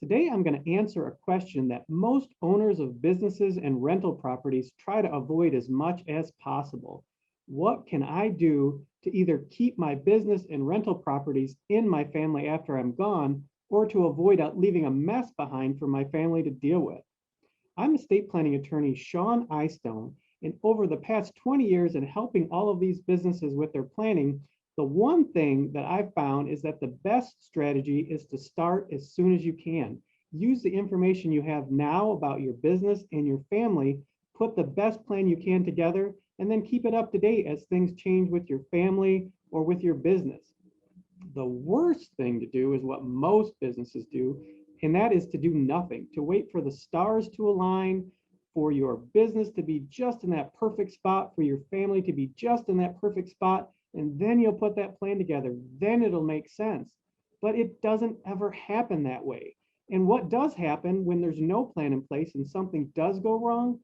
Today, I'm going to answer a question that most owners of businesses and rental properties try to avoid as much as possible. What can I do to either keep my business and rental properties in my family after I'm gone, or to avoid leaving a mess behind for my family to deal with? I'm estate planning attorney Sean Eystone, and over the past 20 years in helping all of these businesses with their planning, the one thing that I've found is that the best strategy is to start as soon as you can. Use the information you have now about your business and your family, put the best plan you can together, and then keep it up to date as things change with your family or with your business. The worst thing to do is what most businesses do, and that is to do nothing, to wait for the stars to align, for your business to be just in that perfect spot, for your family to be just in that perfect spot, and then you'll put that plan together. Then it'll make sense. But it doesn't ever happen that way. And what does happen when there's no plan in place and something does go wrong,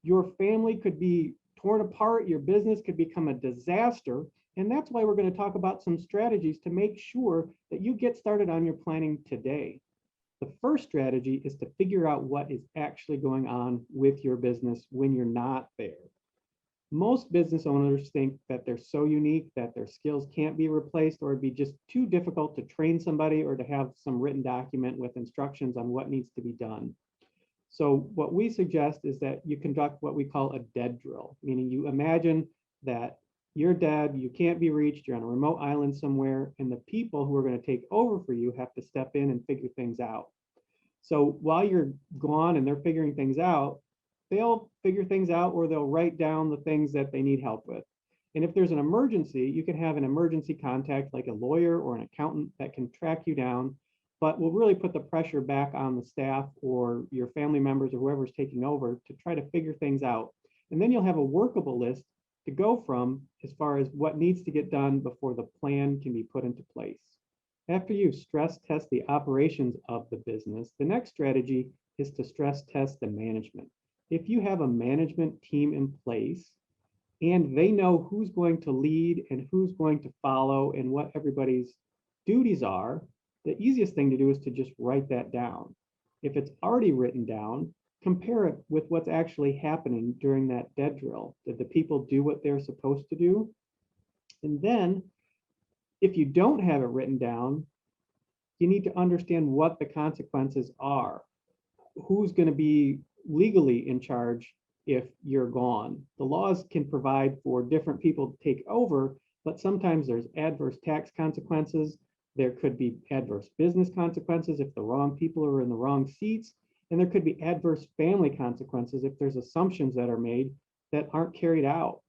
your family could be torn apart, your business could become a disaster. And that's why we're going to talk about some strategies to make sure that you get started on your planning today. The first strategy is to figure out what is actually going on with your business when you're not there. Most business owners think that they're so unique that their skills can't be replaced, or it'd be just too difficult to train somebody or to have some written document with instructions on what needs to be done. So what we suggest is that you conduct what we call a dead drill, meaning you imagine that you're dead, you can't be reached, you're on a remote island somewhere, and the people who are going to take over for you have to step in and figure things out. So while you're gone and they're figuring things out, they'll figure things out, or they'll write down the things that they need help with. And if there's an emergency, you can have an emergency contact like a lawyer or an accountant that can track you down, but will really put the pressure back on the staff or your family members or whoever's taking over to try to figure things out. And then you'll have a workable list to go from as far as what needs to get done before the plan can be put into place. After you stress test the operations of the business, the next strategy is to stress test the management. If you have a management team in place and they know who's going to lead and who's going to follow and what everybody's duties are, the easiest thing to do is to just write that down. If it's already written down, compare it with what's actually happening during that dead drill. Did the people do what they're supposed to do? And then if you don't have it written down, you need to understand what the consequences are. Who's going to be legally in charge if you're gone? The laws can provide for different people to take over, but sometimes there's adverse tax consequences. There could be adverse business consequences if the wrong people are in the wrong seats. And there could be adverse family consequences if there's assumptions that are made that aren't carried out.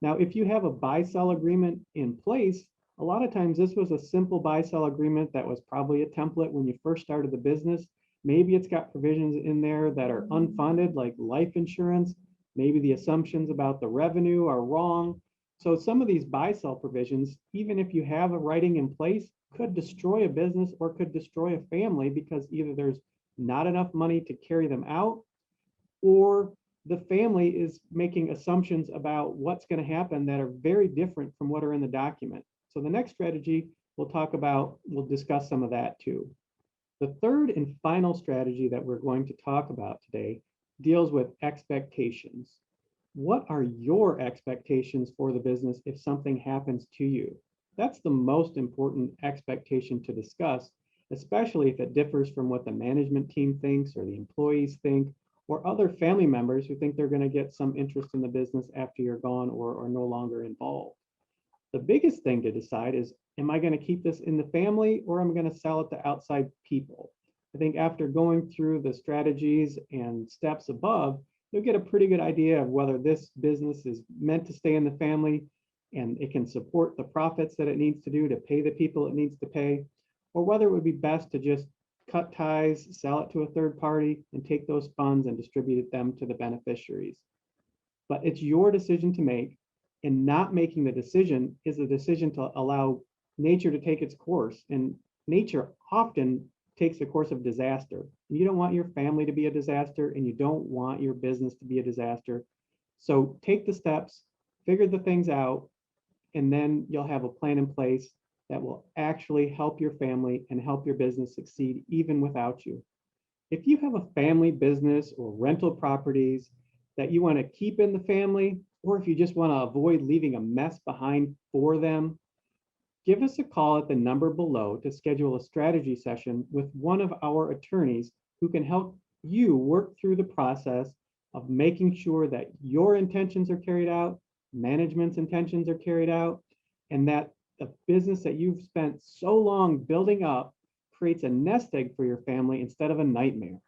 Now, if you have a buy-sell agreement in place, a lot of times this was a simple buy-sell agreement that was probably a template when you first started the business. Maybe it's got provisions in there that are unfunded, like life insurance. Maybe the assumptions about the revenue are wrong. So some of these buy-sell provisions, even if you have a writing in place, could destroy a business or could destroy a family because either there's not enough money to carry them out, or the family is making assumptions about what's going to happen that are very different from what are in the document. So the next strategy we'll discuss some of that too. The third and final strategy that we're going to talk about today deals with expectations. What are your expectations for the business if something happens to you? That's the most important expectation to discuss, especially if it differs from what the management team thinks or the employees think, or other family members who think they're going to get some interest in the business after you're gone or are no longer involved. The biggest thing to decide is, am I going to keep this in the family or am I going to sell it to outside people? I think after going through the strategies and steps above, you'll get a pretty good idea of whether this business is meant to stay in the family and it can support the profits that it needs to do to pay the people it needs to pay, or whether it would be best to just cut ties, sell it to a third party, and take those funds and distribute them to the beneficiaries. But it's your decision to make, and not making the decision is a decision to allow nature to take its course. And nature often takes the course of disaster. You don't want your family to be a disaster, and you don't want your business to be a disaster. So take the steps, figure the things out, and then you'll have a plan in place that will actually help your family and help your business succeed even without you. If you have a family business or rental properties that you want to keep in the family, or if you just want to avoid leaving a mess behind for them, give us a call at the number below to schedule a strategy session with one of our attorneys who can help you work through the process of making sure that your intentions are carried out, management's intentions are carried out, and that the business that you've spent so long building up creates a nest egg for your family instead of a nightmare.